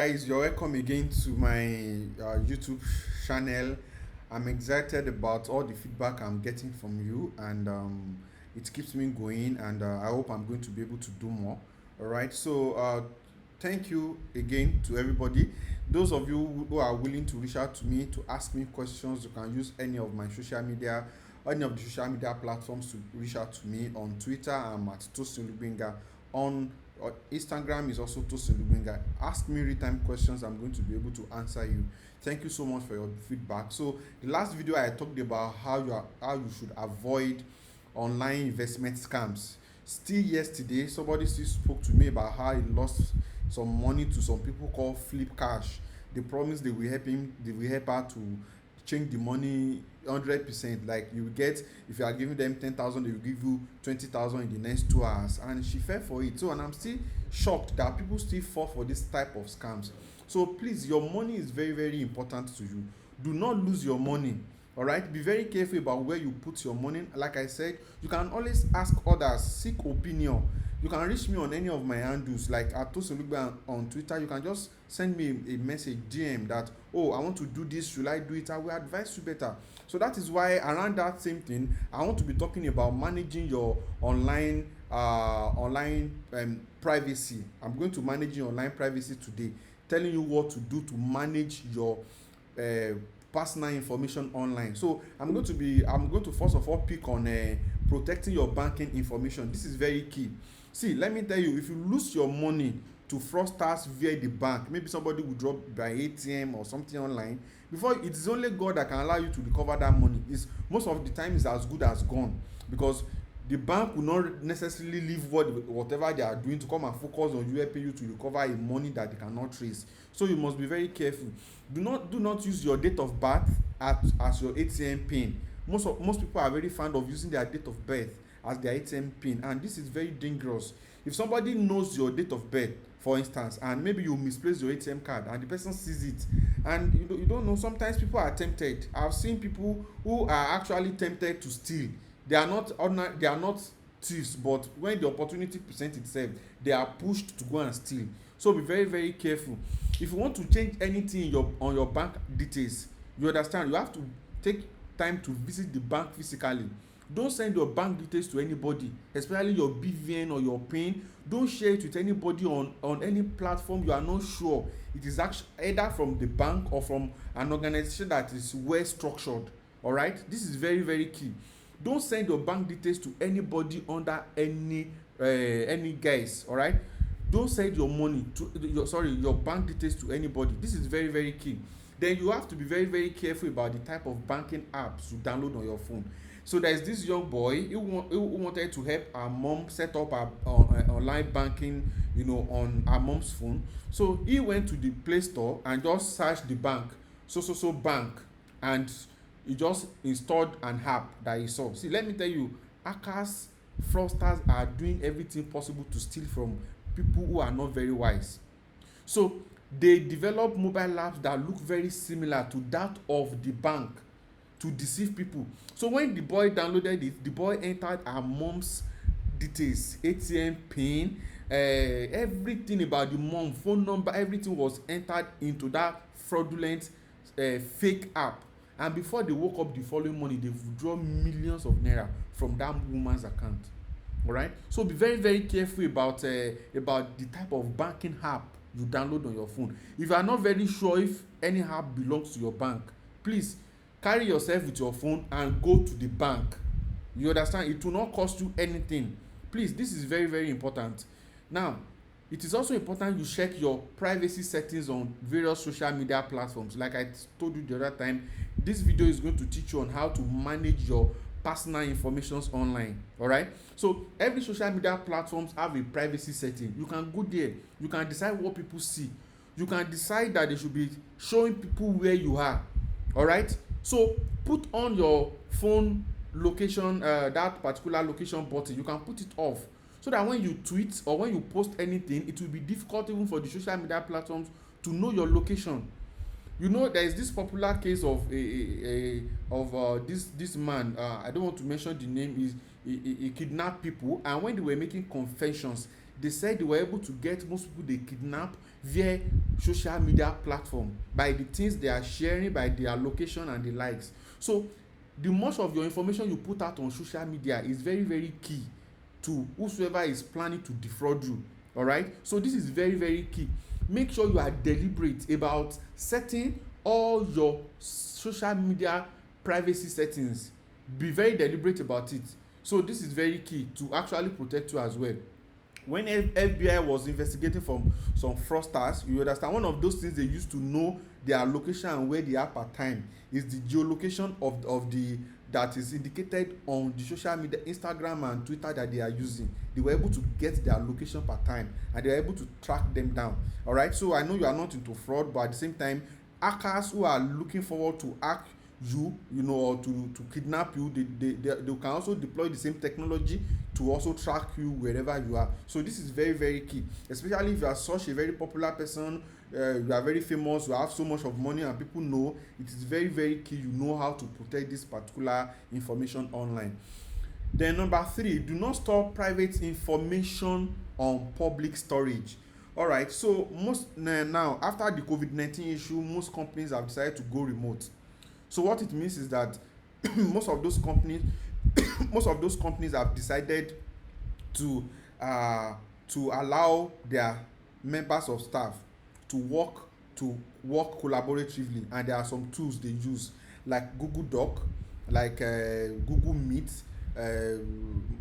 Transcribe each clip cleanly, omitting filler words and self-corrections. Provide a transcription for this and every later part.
Guys, you're welcome again to my YouTube channel. I'm excited about all the feedback I'm getting from you, and it keeps me going. And I hope I'm going to be able to do more. All right. So thank you again to everybody. Those of you who are willing to reach out to me to ask me questions, you can use any of my social media, any of the social media platforms to reach out to me. On Twitter, I'm at Tosin on Instagram is also Tosin Lubinga. Ask me real time questions. I'm going to be able to answer you. Thank you so much for your feedback. So the last video I talked about how you should avoid online investment scams. Still yesterday, somebody still spoke to me about how he lost some money to some people called Flip Cash. They promised they will help her to change the money 100%. Like you will get, if you are giving them 10,000, they will give you 20,000 in the next 2 hours, and she fell for it. So, and I'm still shocked that people still fall for this type of scams. So please, your money is very very important to you. Do not lose your money. All right, be very careful about where you put your money. Like I said, you can always ask others, seek opinion. You can reach me on any of my handles, like at Tosolugbe on Twitter. You can just send me a message, DM, that, oh, I want to do this, should I do it? I will advise you better. So that is why around that same thing, I want to be talking about managing your online privacy. I'm going to manage your online privacy today, telling you what to do to manage your uh, personal information online. So I'm going to first of all pick on protecting your banking information. This is very key. See, let me tell you, if you lose your money to fraudsters via the bank, maybe somebody will drop by ATM or something online, before, it is only God that can allow you to recover that money. Is most of the time is as good as gone, because the bank will not necessarily leave whatever they are doing to come and focus on you, helping you to recover a money that they cannot trace. So you must be very careful. Do not use your date of birth as your ATM pin. Most people are very fond of using their date of birth as their ATM pin, and this is very dangerous. If somebody knows your date of birth, for instance, and maybe you misplace your ATM card and the person sees it, and you don't know, sometimes people are tempted. I've seen people who are actually tempted to steal. They are not thieves, but when the opportunity presents itself, they are pushed to go and steal. So be very very careful. If you want to change anything on your bank details, you understand, you have to take time to visit the bank physically. Don't send your bank details to anybody, especially your BVN or your PIN. Don't share it with anybody on any platform you are not sure it is actually either from the bank or from an organization that is well structured. All right, this is very very key. Don't send your bank details to anybody under any guise. All right, don't send your money to your bank details to anybody. This is very very key. Then you have to be very very careful about the type of banking apps you download on your phone. So there's this young boy who wanted to help her mom set up her online banking, on her mom's phone. So he went to the Play Store and just searched the bank, so bank, and he just installed an app that he saw. See, let me tell you, hackers, fraudsters are doing everything possible to steal from people who are not very wise. So they develop mobile apps that look very similar to that of the bank to deceive people. So when the boy downloaded it, the boy entered her mom's details, ATM pin, everything about the mom, phone number, everything was entered into that fraudulent fake app. And before they woke up the following morning, they withdrawn millions of naira from that woman's account. All right, so be very very careful about the type of banking app you download on your phone. If you are not very sure if any app belongs to your bank, please carry yourself with your phone and go to the bank. You understand, it will not cost you anything. Please, this is very very important. Now, it is also important you check your privacy settings on various social media platforms. Like I told you the other time, this video is going to teach you on how to manage your personal information online. All right, so every social media platforms have a privacy setting. You can go there, you can decide what people see, you can decide that they should be showing people where you are. All right, so put on your phone location, that particular location button, you can put it off, so that when you tweet or when you post anything, it will be difficult even for the social media platforms to know your location. There is this popular case of this man, I don't want to mention the name. He kidnapped people, and when they were making confessions, they said they were able to get most people they kidnap via social media platform by the things they are sharing, by their location and the likes. So the much of your information you put out on social media is very very key to whosoever is planning to defraud you. All right, so this is very very key. Make sure you are deliberate about setting all your social media privacy settings. Be very deliberate about it. So this is very key to actually protect you as well. When FBI was investigating from some fraudsters, you understand one of those things they used to know their location and where they are per time is the geolocation of the that is indicated on the social media, Instagram and Twitter that they are using. They were able to get their location per time and they were able to track them down. All right, so I know you are not into fraud, but at the same time, hackers who are looking forward to hack you, you know, or to kidnap you, they can also deploy the same technology to also track you wherever you are. So this is very very key, especially if you are such a very popular person, you are very famous, you have so much of money and people know. It is very very key you know how to protect this particular information online. Then number 3, do not store private information on public storage. All right, so most now after the COVID-19 issue, most companies have decided to go remote. So what it means is that most of those companies have decided to allow their members of staff to work collaboratively, and there are some tools they use like Google Doc, like Google Meet,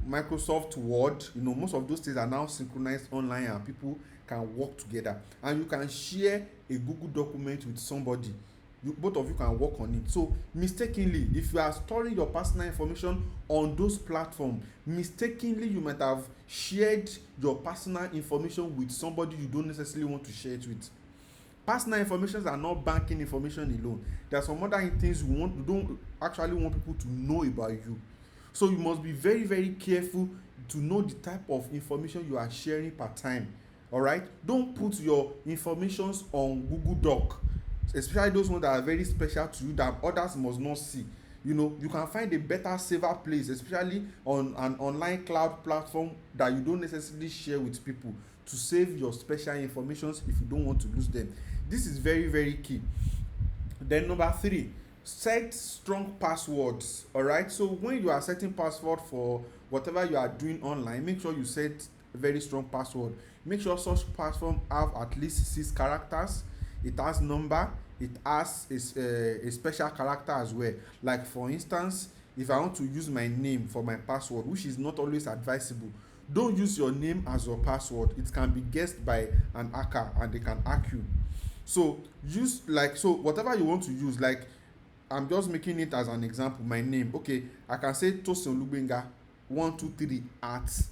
Microsoft Word. You know, most of those things are now synchronized online and people can work together, and you can share a Google document with somebody. Both of you can work on it. So mistakenly, if you are storing your personal information on those platforms, mistakenly you might have shared your personal information with somebody you don't necessarily want to share it with. Personal information are not banking information alone. There are some other things you don't actually want people to know about you. So you must be very very careful to know the type of information you are sharing per time. All right, don't put your informations on Google Doc, especially those ones that are very special to you that others must not see. You know, you can find a better safer place, especially on an online cloud platform that you don't necessarily share with people, to save your special information if you don't want to lose them. This is very very key. Then number 3, set strong passwords. All right, so when you are setting password for whatever you are doing online, make sure you set a very strong password. Make sure such platform have at least 6 characters. It has number, it has a special character as well. Like for instance, if I want to use my name for my password, which is not always advisable, don't use your name as your password. It can be guessed by an hacker and they can hack you. So use whatever you want to use. Like I'm just making it as an example, my name. Okay, I can say Tosin Olugbenga 123 at.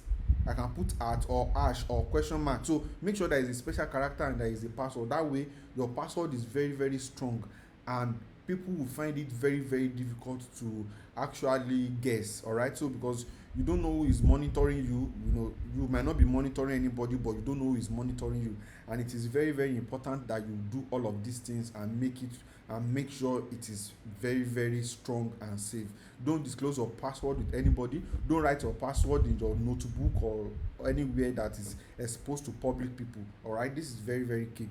I can put at or hash or question mark. So make sure there is a special character and there is a password. That way your password is very very strong and people will find it very very difficult to actually guess. All right, so because you don't know who is monitoring you, you know, you might not be monitoring anybody, but you don't know who is monitoring you, and it is very very important that you do all of these things and make sure it is very very strong and safe. Don't disclose your password with anybody. Don't write your password in your notebook or anywhere that is exposed to public people. All right, this is very very key.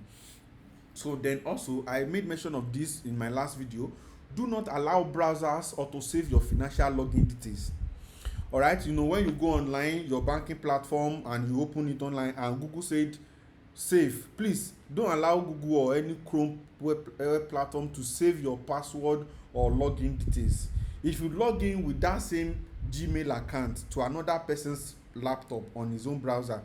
So then also I made mention of this in my last video. Do not allow browsers auto save your financial login details. All right, you know, when you go online, your banking platform, and you open it online and Google said save, please don't allow Google or any Chrome web platform to save your password or login details. If you log in with that same Gmail account to another person's laptop on his own browser,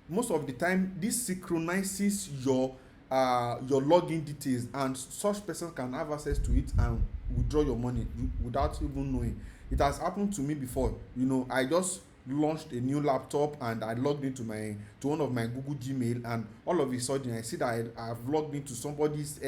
most of the time this synchronizes your login details, and such person can have access to it and withdraw your money without even knowing. It has happened to me before. You know, I just launched a new laptop and I logged into one of my Google Gmail, and all of a sudden I see that I've logged into somebody's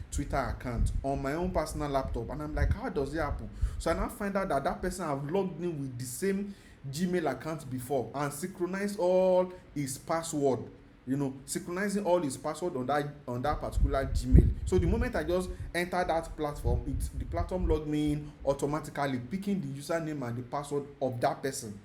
Twitter account on my own personal laptop, and I'm like, how does it happen? So I now find out that person have logged in with the same Gmail account before and synchronized all his password, you know, synchronizing all his password on that particular Gmail. So the moment I just enter that platform, the platform logged me in automatically, picking the username and the password of that person.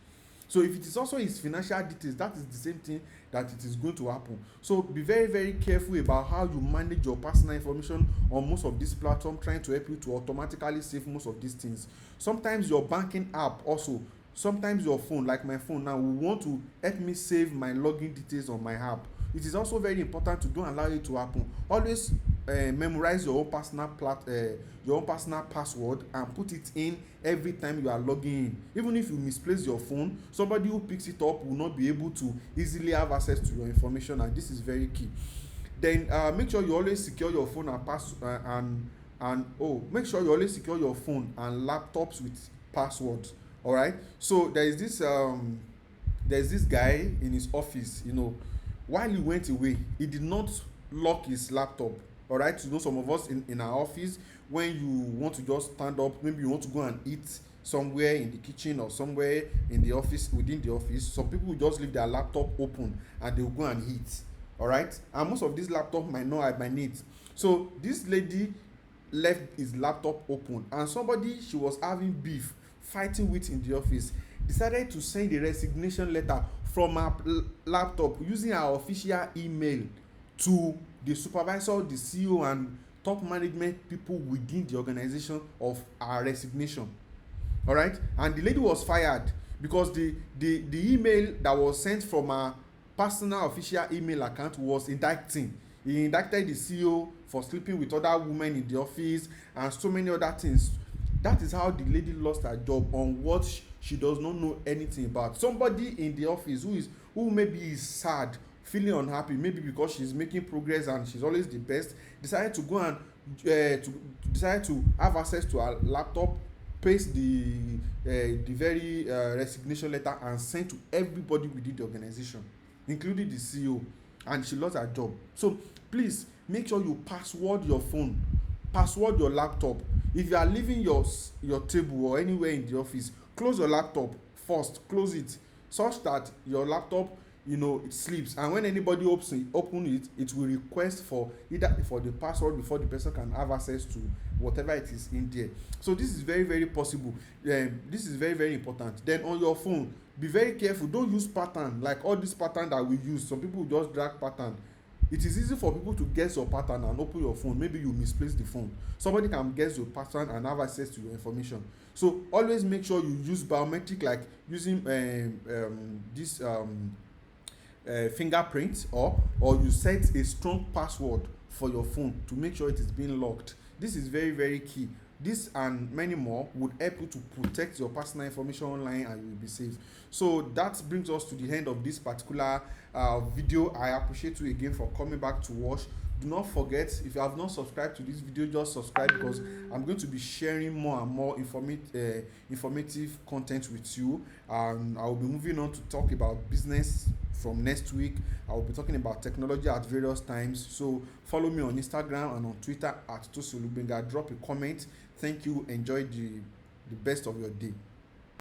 So if it is also his financial details, that is the same thing that it is going to happen. So be very, very careful about how you manage your personal information on most of these platforms, trying to help you to automatically save most of these things. Sometimes your banking app also, sometimes your phone, like my phone now, will want to help me save my login details on my app. It is also very important to don't allow it to happen. Always memorize your own personal password and put it in every time you are logging in. Even if you misplace your phone, somebody who picks it up will not be able to easily have access to your information, and this is very key. Then make sure you always secure your phone and make sure you always secure your phone and laptops with passwords. All right. So there's this guy in his office, while he went away, he did not lock his laptop. All right. Some of us in our office, when you want to just stand up, maybe you want to go and eat somewhere in the kitchen or somewhere in the office, within the office, some people will just leave their laptop open and they will go and eat. All right. And most of these laptops might not have my needs. So this lady left his laptop open, and somebody she was having beef fighting with in the office decided to send a resignation letter from her laptop using her official email to the supervisor, the CEO, and top management people within the organization of her resignation. All right. And the lady was fired because the email that was sent from her personal official email account was indicting. He indicted the CEO for sleeping with other women in the office and so many other things. That is how the lady lost her job, on what she does not know anything about. Somebody in the office who maybe is sad, feeling unhappy, maybe because she's making progress and she's always the best, decided to go and decided to have access to her laptop, paste the very resignation letter and send to everybody within the organization, including the CEO, and she lost her job. So please make sure you password your phone, password your laptop. If you are leaving your table or anywhere in the office, close your laptop first, close it such that your laptop it sleeps, and when anybody open it, it will request for the password before the person can have access to whatever it is in there. So this is very, very possible. This is very, very important. Then on your phone, be very careful. Don't use pattern like all this pattern that we use. Some people just drag pattern. It is easy for people to guess your pattern and open your phone. Maybe you misplace the phone. Somebody can guess your pattern and have access to your information. So always make sure you use biometric, like using this fingerprint, or you set a strong password for your phone to make sure it is being locked. This is very, very key. This and many more would help you to protect your personal information online, and you will be safe. So that brings us to the end of this particular video. I appreciate you again for coming back to watch. Do not forget, if you have not subscribed to this video, just subscribe, because I'm going to be sharing more and more informative content with you. I will be moving on to talk about business from next week. I will be talking about technology at various times. So follow me on Instagram and on Twitter at Tosolubenga. Drop a comment. Thank you. Enjoy the best of your day.